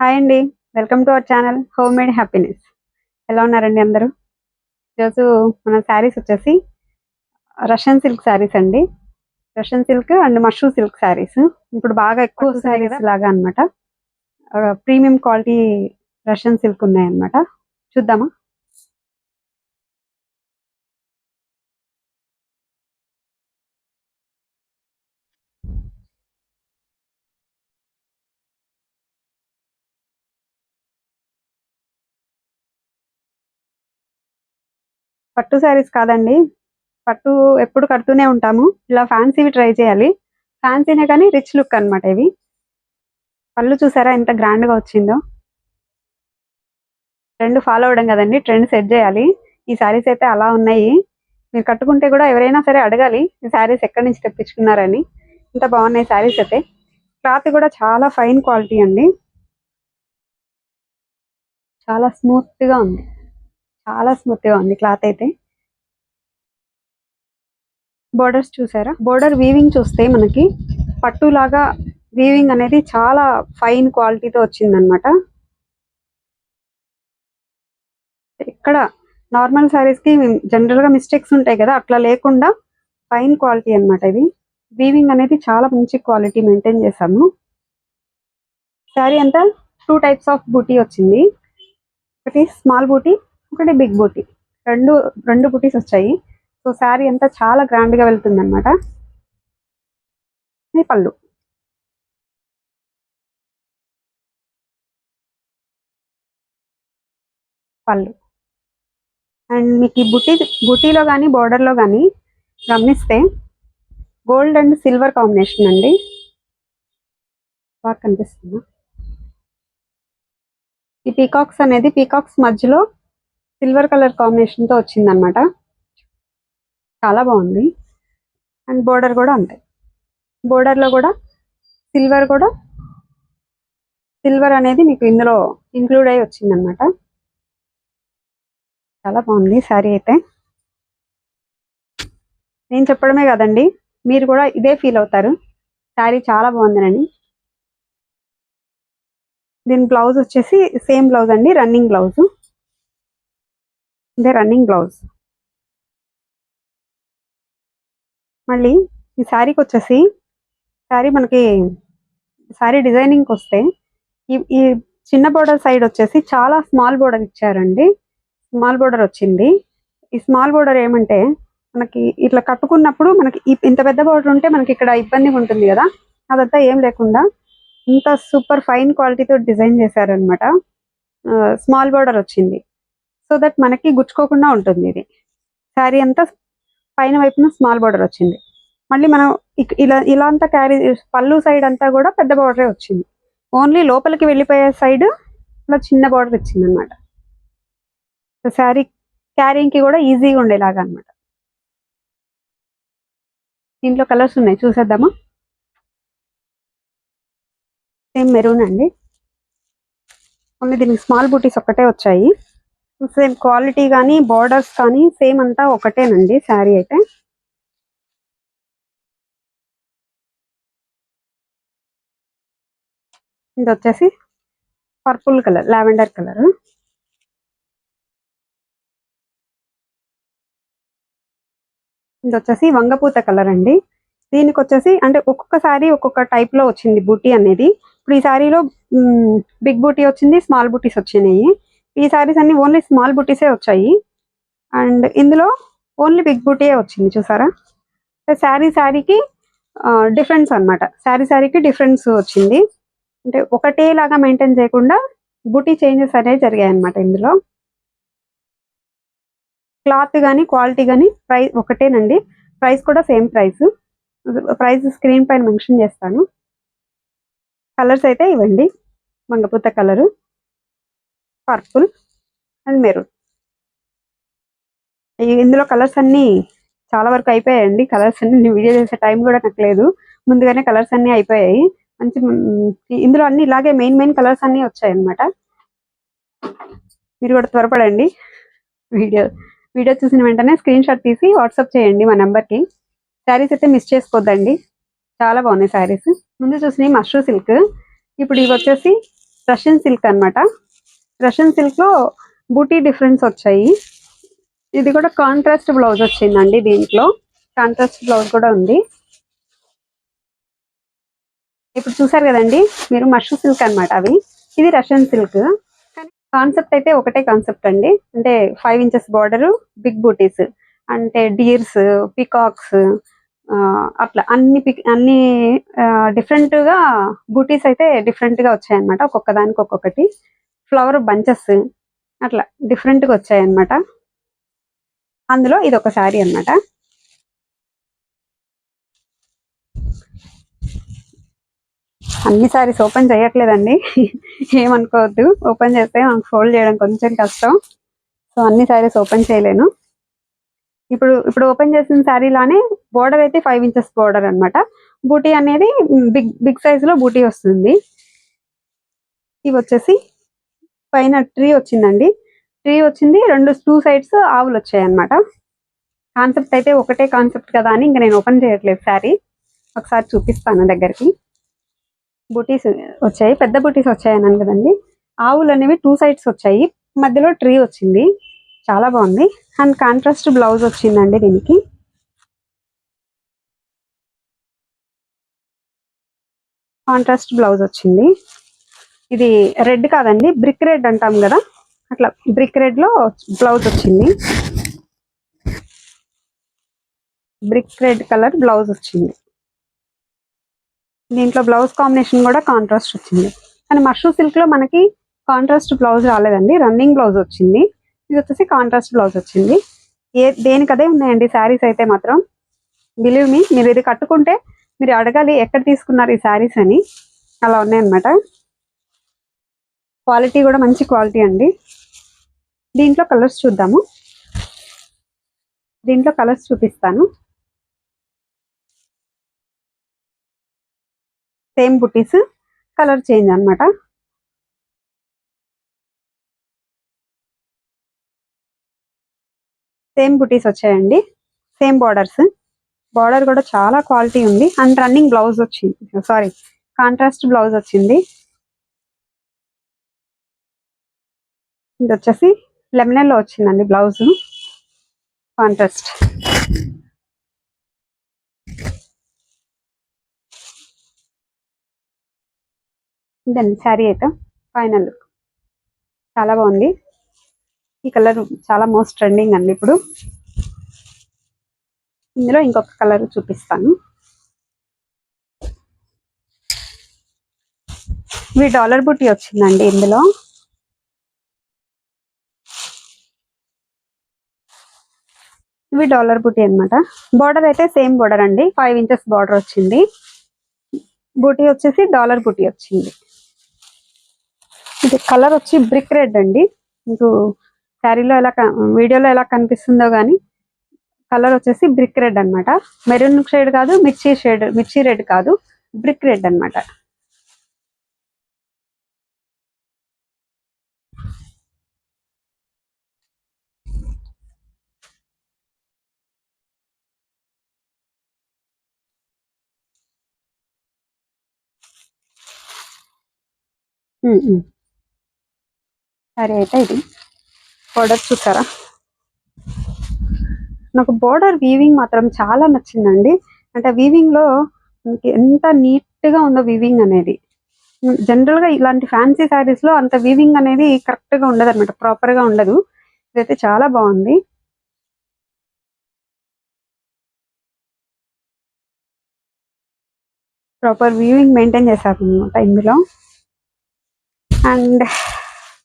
Hi అండి. Welcome to our channel home made happiness. ఎలా ఉన్నారండి అందరూ? ఈరోజు మన శారీస్ వచ్చేసి రష్యన్ సిల్క్ శారీస్ అండి. Russian silk and mashru silk saris ఇప్పుడు బాగా ఎక్కువ శారీస్ లాగా అన్నమాట. ప్రీమియం క్వాలిటీ రష్యన్ సిల్క్ ఉన్నాయన్నమాట. చూద్దామా? పట్టు శారీస్ కాదండి. పట్టు ఎప్పుడు కడుతూనే ఉంటాము. ఇలా ఫ్యాన్సీవి ట్రై చేయాలి. ఫ్యాన్సీనే కానీ రిచ్ లుక్ అన్నమాట ఇవి. పళ్ళు చూసారా ఎంత గ్రాండ్ గా వచ్చిందో. ట్రెండ్ ఫాలో అవ్వడం కదండి, ట్రెండ్ సెట్ చేయాలి. ఈ శారీస్ అయితే అలా ఉన్నాయి. మీరు కట్టుకుంటే కూడా ఎవరైనా సరే అడగాలి ఈ శారీస్ ఎక్కడి నుంచి తెప్పించుకున్నారని. ఇంత బాగున్నాయి శారీస్ అయితే. క్లాత్ కూడా చాలా ఫైన్ క్వాలిటీ అండి. చాలా స్మూత్ గా ఉంది. చాలా స్మూత్ గా ఉంది క్లాత్ అయితే. బోర్డర్స్ చూసారా? బోర్డర్ వీవింగ్ చూస్తే మనకి పట్టులాగా వీవింగ్ అనేది చాలా ఫైన్ క్వాలిటీతో వచ్చిందనమాట. ఇక్కడ నార్మల్ శారీస్ కి జనరల్ గా మిస్టేక్స్ ఉంటాయి కదా, అట్లా లేకుండా ఫైన్ క్వాలిటీ అన్నమాట ఇది. వీవింగ్ అనేది చాలా మంచి క్వాలిటీ మెయింటైన్ చేసాము. శారీ అంతా 2 టైప్స్ ఆఫ్ బూటీ వచ్చింది. ఒకటి స్మాల్ బూటీ, ఒకటి బిగ్ బూటీ. రెండు రెండు బూటీస్ వచ్చాయి. సో శారీ అంతా చాలా గ్రాండ్ గా వెళ్తుంది అనమాట. ఇది పళ్ళు. పళ్ళు అండ్ మీకు ఈ బుటీలో కానీ బోర్డర్లో కానీ గమనిస్తే గోల్డ్ అండ్ సిల్వర్ కాంబినేషన్ అండి. బాగా కనిపిస్తుంది. ఈ పీకాక్స్ అనేది పీకాక్స్ మధ్యలో సిల్వర్ కలర్ కాంబినేషన్ తో వచ్చిందనమాట. చాలా బాగుంది. అండ్ బోర్డర్ కూడా అంతే. బోర్డర్ లో కూడా సిల్వర్ అనేది మీకు ఇందులో ఇంక్లూడ్ అయి వచ్చిందనమాట. చాలా బాగుంది శారీ అయితే. నేను చెప్పడమే కదండి, మీరు కూడా ఇదే ఫీల్ అవుతారు, శారీ చాలా బాగుందని. దీని బ్లౌజ్ వచ్చేసి సేమ్ బ్లౌజ్ అండి, రన్నింగ్ బ్లౌజ్. ఇదే రన్నింగ్ బ్లౌజ్. మళ్ళీ ఈ శారీకి వచ్చేసి మనకి శారీ డిజైనింగ్ వస్తే ఈ చిన్న బోర్డర్ సైడ్ వచ్చేసి చాలా స్మాల్ బోర్డర్ ఇచ్చారండి. స్మాల్ బోర్డర్ వచ్చింది. ఈ స్మాల్ బోర్డర్ ఏమంటే మనకి ఇట్లా కట్టుకున్నప్పుడు మనకి ఇంత పెద్ద బోర్డర్ ఉంటే మనకి ఇక్కడ ఇబ్బందిగా ఉంటుంది కదా, అదంతా ఏం లేకుండా ఇంత సూపర్ ఫైన్ క్వాలిటీతో డిజైన్ చేశారనమాట. స్మాల్ బోర్డర్ వచ్చింది, సో దట్ మనకి గుచ్చుకోకుండా ఉంటుంది. ఇది శారీ అంతా పైన వైపున స్మాల్ బోర్డర్ వచ్చింది. మళ్ళీ మనం ఇలా అంతా క్యారీ పళ్ళు సైడ్ అంతా కూడా పెద్ద బోర్డరే వచ్చింది. ఓన్లీ లోపలికి వెళ్ళిపోయే సైడ్ ఇలా చిన్న బోర్డర్ ఇచ్చింది అనమాట. శారీ క్యారింగ్ కి కూడా ఈజీగా ఉండేలాగా అనమాట. దీంట్లో కలర్స్ ఉన్నాయి, చూసేద్దామా? సేమ్ మెరూన్ అండి. ఓన్లీ దీనికి స్మాల్ బూటీస్ ఒక్కటే వచ్చాయి. సేమ్ క్వాలిటీ కానీ బోర్డర్స్ కానీ సేమ్ అంతా ఒకటేనండి శారీ అయితే. ఇది వచ్చేసి పర్పుల్ కలర్, లావెండర్ కలర్. ఇది వచ్చేసి వంగపూత కలర్ అండి. దీనికి వచ్చేసి అంటే ఒక్కొక్క శారీ ఒక్కొక్క టైప్ లో వచ్చింది బూటీ అనేది. ఇప్పుడు ఈ శారీలో బిగ్ బూటీ వచ్చింది, స్మాల్ బూటీస్ వచ్చినాయి. ఈ శారీస్ అన్ని ఓన్లీ స్మాల్ బూటీసే వచ్చాయి. అండ్ ఇందులో ఓన్లీ బిగ్ బూటీయే వచ్చింది, చూసారా? శారీకి డిఫరెన్స్ అనమాట. శారీకి డిఫరెన్స్ వచ్చింది. అంటే ఒకటే లాగా మెయింటైన్ చేయకుండా బూటీ చేంజెస్ అనేవి జరిగాయి అనమాట ఇందులో. క్లాత్ కానీ క్వాలిటీ కానీ ప్రైస్ ఒకటేనండి. ప్రైస్ కూడా సేమ్ ప్రైస్ స్క్రీన్ పైన మెన్షన్ చేస్తాను. కలర్స్ అయితే ఇవ్వండి, మంగపూత కలరు, పర్పుల్ అండ్ మెరూన్. ఇందులో కలర్స్ అన్నీ చాలా వరకు అయిపోయాయండి. కలర్స్ అన్ని నేను వీడియో చేసే టైం కూడా నాకు లేదు, ముందుగానే కలర్స్ అన్నీ అయిపోయాయి. మంచి ఇందులో అన్ని ఇలాగే మెయిన్ కలర్స్ అన్నీ వచ్చాయి అనమాట. మీరు కూడా త్వరపడండి. వీడియో చూసిన వెంటనే స్క్రీన్ షాట్ తీసి వాట్సాప్ చేయండి మా నెంబర్కి. శారీస్ అయితే మిస్ చేసుకోవద్దండి, చాలా బాగున్నాయి శారీస్. ముందు చూసినవి మష్రూ సిల్క్, ఇప్పుడు ఇవి వచ్చేసి రష్యన్ సిల్క్ అన్నమాట. రష్యన్ సిల్క్ లో బూటీ డిఫరెన్స్ వచ్చాయి. ఇది కూడా కాంట్రాస్ట్ బ్లౌజ్ వచ్చిందండి. దీంట్లో కాంట్రాస్ట్ బ్లౌజ్ కూడా ఉంది. ఇప్పుడు చూసారు కదండి మీరు, మష్రూ సిల్క్ అన్నమాట అవి. ఇది రష్యన్ సిల్క్. కాన్సెప్ట్ అయితే ఒకటే కాన్సెప్ట్ అండి. అంటే 5 ఇంచెస్ బార్డర్, బిగ్ బూటీస్, అంటే డీర్స్, పికాక్స్, అట్లా అన్ని డిఫరెంట్ గా బూటీస్ అయితే డిఫరెంట్ గా వచ్చాయన్నమాట. ఒక్కొక్క దానికి ఒక్కొక్కటి ఫ్లవర్ బంచెస్ అట్లా డిఫరెంట్ గా వచ్చాయన్నమాట. అందులో ఇది ఒక శారీ అన్నమాట. అన్ని సారీస్ ఓపెన్ చేయట్లేదండి, ఏమనుకోవద్దు. ఓపెన్ చేస్తే మనకు ఫోల్డ్ చేయడం కొంచెం కష్టం. సో అన్ని సారీస్ ఓపెన్ చేయలేను. ఇప్పుడు ఓపెన్ చేసిన శారీలానే బోర్డర్ అయితే 5 ఇంచెస్ బోర్డర్ అన్నమాట. బూటీ అనేది బిగ్ సైజ్ లో బూటీ వస్తుంది. ఇవి వచ్చేసి పైన ట్రీ వచ్చిందండి. ట్రీ వచ్చింది, 2 సైడ్స్ ఆవులు వచ్చాయి అన్నమాట. కాన్సెప్ట్ అయితే ఒకటే కాన్సెప్ట్ కదా అని ఇంకా నేను ఓపెన్ చేయట్లేదు శారీ. ఒకసారి చూపిస్తాను దగ్గరికి. బూటీస్ వచ్చాయి, పెద్ద బూటీస్ వచ్చాయి అన్నాను కదండి. ఆవులు అనేవి 2 సైడ్స్ వచ్చాయి, మధ్యలో ట్రీ వచ్చింది. చాలా బాగుంది. అండ్ కాంట్రాస్ట్ బ్లౌజ్ వచ్చిందండి దీనికి. కాంట్రాస్ట్ బ్లౌజ్ వచ్చింది. ఇది రెడ్ కాదండి, బ్రిక్ రెడ్ అంటాం కదా, అట్లా బ్రిక్ రెడ్ లో బ్లౌజ్ వచ్చింది. బ్రిక్ రెడ్ కలర్ బ్లౌజ్ వచ్చింది. దీంట్లో బ్లౌజ్ కాంబినేషన్ కూడా కాంట్రాస్ట్ వచ్చింది. కానీ మష్రూ సిల్క్ లో మనకి కాంట్రాస్ట్ బ్లౌజ్ రాలేదండి, రన్నింగ్ బ్లౌజ్ వచ్చింది. ఇది వచ్చేసి కాంట్రాస్ట్ బ్లౌజ్ వచ్చింది. దేనికదే ఉన్నాయండి శారీస్ అయితే మాత్రం. బిలీవ్ మీ, మీరు ఇది కట్టుకుంటే మీరు అడగాలి ఎక్కడ తీసుకున్నారు ఈ శారీస్ అని, అలా ఉన్నాయన్నమాట. క్వాలిటీ కూడా మంచి క్వాలిటీ అండి. దీంట్లో కలర్స్ చూద్దాము. దీంట్లో కలర్స్ చూపిస్తాను. సేమ్ బుటీస్, కలర్ చేంజ్ అన్నమాట. సేమ్ బుటీస్ వచ్చాయండి, సేమ్ బార్డర్స్. బార్డర్ కూడా చాలా క్వాలిటీ ఉంది. అండ్ రన్నింగ్ బ్లౌజ్ వచ్చింది, సారీ కాంట్రాస్ట్ బ్లౌజ్ వచ్చింది. ఇది వచ్చేసి లెమనెల్ లో వచ్చిందండి బ్లౌజ్, కాంట్రాస్ట్. ఇదండి శారీ అయితే ఫైనల్. చాలా బాగుంది. ఈ కలర్ చాలా మోస్ట్ ట్రెండింగ్ అండి ఇప్పుడు. ఇందులో ఇంకొక కలర్ చూపిస్తాను. ఇవి డాలర్ బుట్టి వచ్చిందండి ఇందులో. ఇవి డాలర్ బుట్టి అన్నమాట. బార్డర్ అయితే సేమ్ బార్డర్ అండి, 5 ఇంచెస్ బార్డర్ వచ్చింది. బూటీ వచ్చేసి డాలర్ బూటీ వచ్చింది. ఇది కలర్ వచ్చి బ్రిక్ రెడ్ అండి. మీకు శారీలో వీడియోలో ఎలా కనిపిస్తుందో కానీ కలర్ వచ్చేసి బ్రిక్ రెడ్ అన్నమాట. మెరూన్ షేడ్ కాదు, మిర్చి రెడ్ కాదు, బ్రిక్ రెడ్ అన్నమాట. సరే అయితే ఇది బోర్డర్ చూసారా, నాకు బోర్డర్ వీవింగ్ మాత్రం చాలా నచ్చిందండి. అంటే వీవింగ్ లో మనకి ఎంత నీట్ గా ఉందో వీవింగ్ అనేది. జనరల్ గా ఇలాంటి ఫ్యాన్సీ శారీస్ లో అంత వీవింగ్ అనేది కరెక్ట్ గా ఉండదు అనమాట, ప్రాపర్ గా ఉండదు. ఇదైతే చాలా బాగుంది. ప్రాపర్ వీవింగ్ మెయింటైన్ చేశారు అనమాట ఇందులో. అండ్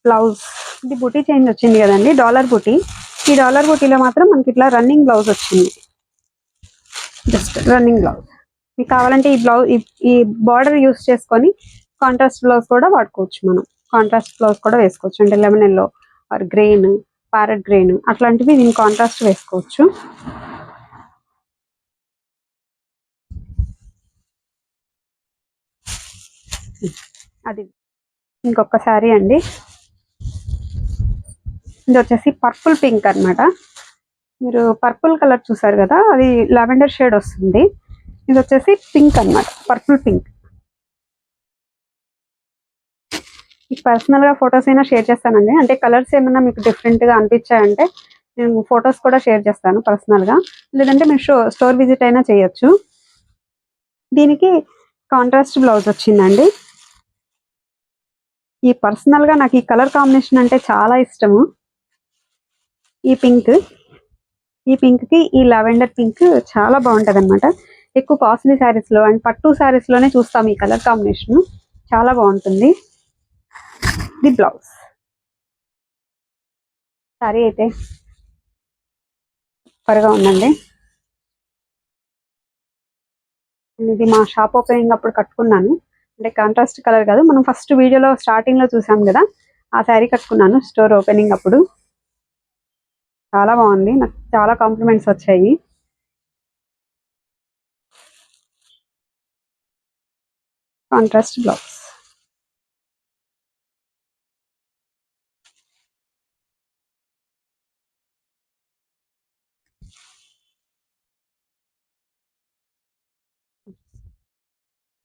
బ్లౌజ్, ఇది బుటీ చేంజ్ వచ్చింది కదండి, డాలర్ బుటీ. ఈ డాలర్ బుటీలో మాత్రం మనకి ఇట్లా రన్నింగ్ బ్లౌజ్ వచ్చింది, జస్ట్ రన్నింగ్ బ్లౌజ్. మీకు కావాలంటే ఈ బార్డర్ యూస్ చేసుకొని కాంట్రాస్ట్ బ్లౌజ్ కూడా వాడుకోవచ్చు. మనం కాంట్రాస్ట్ బ్లౌజ్ కూడా వేసుకోవచ్చు, అంటే lemon yellow or green, parrot green అట్లాంటివి దీని కాంట్రాస్ట్ వేసుకోవచ్చు. అది ఇంకొక శారీ అండి. ఇది వచ్చేసి పర్పుల్ పింక్ అన్నమాట. మీరు పర్పుల్ కలర్ చూసారు కదా, అది లావెండర్ షేడ్ వస్తుంది. ఇది వచ్చేసి పింక్ అన్నమాట, పర్పుల్ పింక్. మీకు పర్సనల్గా ఫొటోస్ అయినా షేర్ చేస్తానండి. అంటే కలర్స్ ఏమైనా మీకు డిఫరెంట్గా అనిపించాయంటే నేను ఫొటోస్ కూడా షేర్ చేస్తాను పర్సనల్గా. లేదంటే మీరు స్టోర్ విజిట్ అయినా చేయొచ్చు. దీనికి కాంట్రాస్ట్ బ్లౌజ్ వచ్చిందండి. ఈ పర్సనల్గా నాకు ఈ కలర్ కాంబినేషన్ అంటే చాలా ఇష్టము. ఈ పింక్కి ఈ లావెండర్ పింక్ చాలా బాగుంటుంది అనమాట. ఎక్కువ కాస్ట్లీ శారీస్లో అండ్ పట్టు శారీస్లోనే చూస్తాం ఈ కలర్ కాంబినేషన్. చాలా బాగుంటుంది. ది బ్లౌజ్ శారీ అయితే సూపర్గా ఉందండి. ఇది మా షాప్ ఓపెనింగ్ అప్పుడు కట్టుకున్నాను. అంటే కాంట్రాస్ట్ కలర్ కాదు, మనం ఫస్ట్ వీడియోలో స్టార్టింగ్లో చూసాం కదా, ఆ శారీ కట్టుకున్నాను స్టోర్ ఓపెనింగ్ అప్పుడు. చాలా బాగుంది, నాకు చాలా కాంప్లిమెంట్స్ వచ్చాయి. Contrast blouse.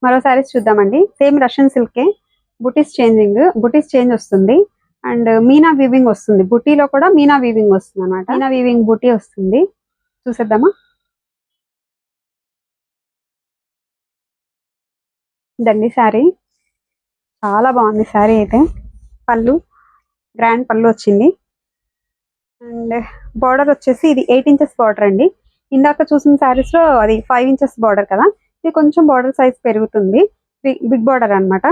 మరో శారీస్ చూద్దామండి. సేమ్ రష్యన్ సిల్కే, బుటీస్ చేంజ్ వస్తుంది అండ్ మీనా వీవింగ్ వస్తుంది. బుటీలో కూడా మీనా వీవింగ్ వస్తుంది అనమాట. మీనా వీవింగ్ బుటీ వస్తుంది. చూసేద్దామా? దండి శారీ చాలా బాగుంది. శారీ అయితే పళ్ళు గ్రాండ్ పళ్ళు వచ్చింది అండ్ బార్డర్ వచ్చేసి ఇది 8 ఇంచెస్ బార్డర్ అండి. ఇందాక చూసిన శారీస్ లో అది 5 ఇంచెస్ బార్డర్ కదా, ఇది కొంచెం బార్డర్ సైజ్ పెరుగుతుంది. బిగ్ బార్డర్ అనమాట.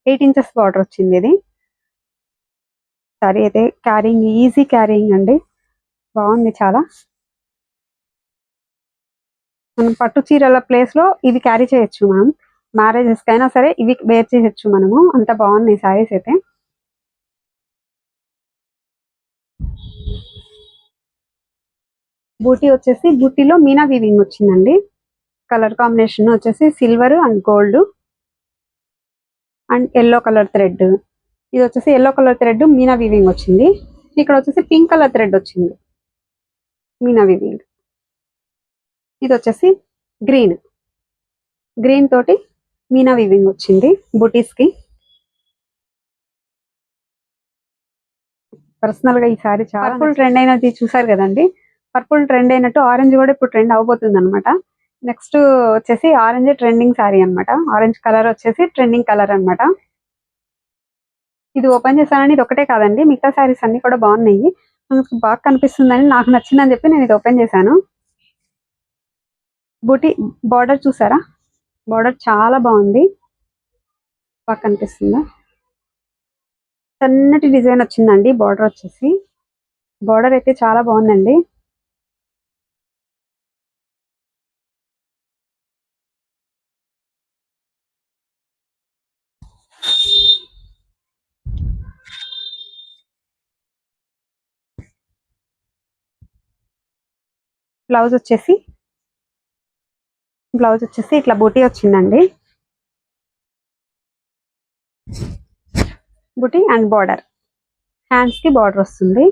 8 ఇంచెస్ బార్డర్ వచ్చింది. ఇది శారీ అయితే క్యారింగ్ ఈజీ క్యారింగ్ అండి, బాగుంది చాలా. మనం పట్టు చీరల ప్లేస్ లో ఇవి క్యారీ చేయొచ్చు. మనం మ్యారేజెస్ కైనా సరే ఇవి వేర్ చేయొచ్చు మనము. అంత బాగున్నాయి శారీస్ అయితే. బూటీ వచ్చేసి బూటీలో మీనా వీవింగ్ వచ్చిందండి. కలర్ కాంబినేషన్ వచ్చేసి silver and gold and yellow colour thread. ఇది వచ్చేసి yellow colour thread Meena weaving వచ్చింది. ఇక్కడ వచ్చేసి పింక్ కలర్ థ్రెడ్ వచ్చింది మీనా వీవింగ్. ఇది వచ్చేసి గ్రీన్ తోటి మీనా వీవింగ్ వచ్చింది బుటీస్ కి. పర్సనల్ గా ఈ సారీ చాలా పర్పుల్ ట్రెండ్ అయినది చూసారు కదండి. పర్పుల్ ట్రెండ్ అయినట్టు ఆరెంజ్ కూడా ఇప్పుడు ట్రెండ్ అవబోతుంది అనమాట. నెక్స్ట్ వచ్చేసి ఆరెంజ్ ట్రెండింగ్ సారీ అనమాట. ఆరెంజ్ కలర్ వచ్చేసి ట్రెండింగ్ కలర్ అనమాట. ఇది ఓపెన్ చేశానని ఇది ఒకటే కాదండి, మిగతా శారీస్ అన్ని కూడా బాగున్నాయి. మనకు బాగా కనిపిస్తుందని నాకు నచ్చిందని చెప్పి నేను ఇది ఓపెన్ చేశాను. బూటీ బార్డర్ చూసారా? బార్డర్ చాలా బాగుంది, బాగా కనిపిస్తుందా? సన్నటి డిజైన్ వచ్చిందండి. బార్డర్ వచ్చేసి బార్డర్ అయితే చాలా బాగుందండి. బ్లౌజ్ వచ్చేసి ఇట్లా బూటీ వచ్చిందండి. బూటీ అండ్ బార్డర్, హ్యాండ్స్ కి బార్డర్ వస్తుంది.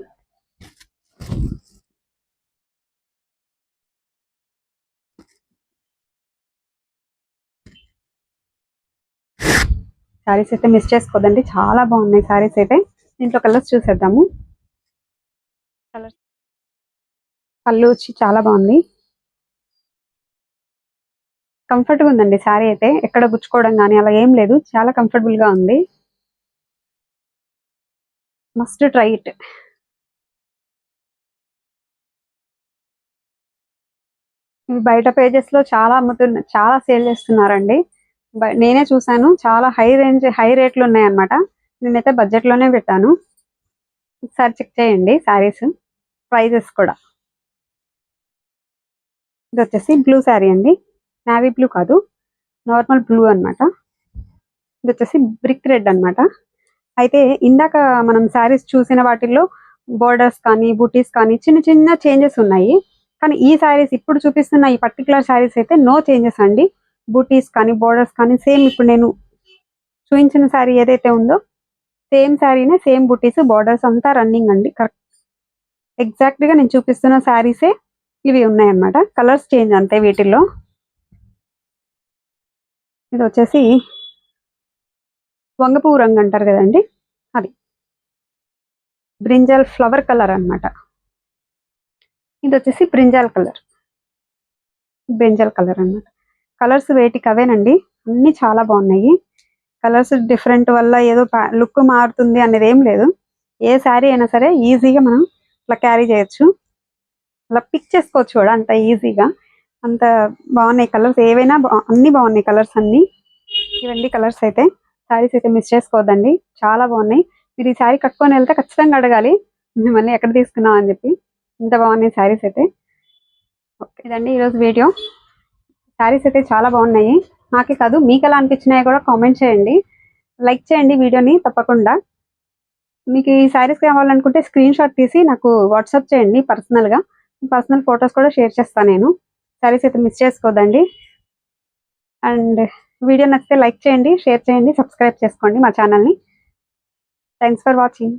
శారీస్ అయితే మిస్ చేసుకోదండి, చాలా బాగున్నాయి శారీస్ అయితే. దీంట్లో కలర్స్ చూసేద్దాము. కలర్స్ పళ్ళు వచ్చి చాలా బాగుంది, కంఫర్ట్గా ఉందండి శారీ అయితే. ఎక్కడ గుచ్చుకోవడం కానీ అలా ఏం లేదు, చాలా కంఫర్టబుల్ గా ఉంది. Must try it. బయట పేజెస్ లో చాలా చాలా సేల్ చేస్తున్నారండి. నేనే చూసాను, చాలా హై రేట్లు ఉన్నాయి అనమాట. నేనైతే బడ్జెట్ లోనే పెట్టాను. ఒకసారి చెక్ చేయండి శారీస్ ప్రైజెస్ కూడా. ఇది వచ్చేసి బ్లూ శారీ అండి, నావీ బ్లూ కాదు, నార్మల్ బ్లూ అనమాట. ఇది వచ్చేసి బ్రిక్ రెడ్ అనమాట. అయితే ఇందాక మనం శారీస్ చూసిన వాటిల్లో బోర్డర్స్ కానీ బూటీస్ కానీ చిన్న చిన్న చేంజెస్ ఉన్నాయి. కానీ ఈ శారీస్ ఇప్పుడు చూపిస్తున్న ఈ పర్టికులర్ శారీస్ అయితే నో చేంజెస్ అండి. బూటీస్ కానీ బోర్డర్స్ కానీ సేమ్ ఇప్పుడు నేను చూపించిన శారీ ఏదైతే ఉందో సేమ్ శారీనే, సేమ్ బూటీస్ బోర్డర్స్ అంతా రన్నింగ్ అండి. కరెక్ట్ ఎగ్జాక్ట్ గా నేను చూపిస్తున్న శారీసే ఇవి ఉన్నాయన్నమాట. కలర్స్ చేంజ్ అంతే వీటిల్లో. ఇది వచ్చేసి వంగపువ్వు రంగు అంటారు కదండి, అది బ్రింజాల్ ఫ్లవర్ కలర్ అన్నమాట. ఇది వచ్చేసి బ్రింజాల్ కలర్ అన్నమాట. కలర్స్ వేటికి అవేనండి, అన్ని చాలా బాగున్నాయి. కలర్స్ డిఫరెంట్ వల్ల ఏదో లుక్ మారుతుంది అనేది ఏం లేదు. ఏ శారీ అయినా సరే ఈజీగా మనం ఇట్లా క్యారీ చేయొచ్చు, అలా పిక్ చేసుకోవచ్చు కూడా అంత ఈజీగా. అంత బాగున్నాయి కలర్స్, ఏవైనా అన్ని బాగున్నాయి కలర్స్ అన్ని. ఇవన్నీ కలర్స్ అయితే. శారీస్ అయితే మిస్ చేసుకోవద్దండి, చాలా బాగున్నాయి. మీరు ఈ శారీ కట్టుకొని వెళ్తే ఖచ్చితంగా అడగాలి మిమ్మల్ని ఎక్కడ తీసుకున్నాం అని చెప్పి, ఇంత బాగున్నాయి శారీస్ అయితే. ఓకే, ఇదండి ఈరోజు వీడియో. శారీస్ అయితే చాలా బాగున్నాయి, నాకే కాదు మీకు ఎలా అనిపించినాయో కూడా కామెంట్ చేయండి, లైక్ చేయండి వీడియోని తప్పకుండా. మీకు ఈ శారీస్ కావాలనుకుంటే స్క్రీన్ షాట్ తీసి నాకు వాట్సాప్ చేయండి పర్సనల్గా, పర్సనల్ ఫొటోస్ కూడా షేర్ చేస్తాను నేను. శారీస్ అయితే మిస్ చేసుకోవద్దండి. అండ్ వీడియో నచ్చితే లైక్ చేయండి, షేర్ చేయండి, సబ్స్క్రైబ్ చేసుకోండి మా ఛానల్ని. Thanks for watching.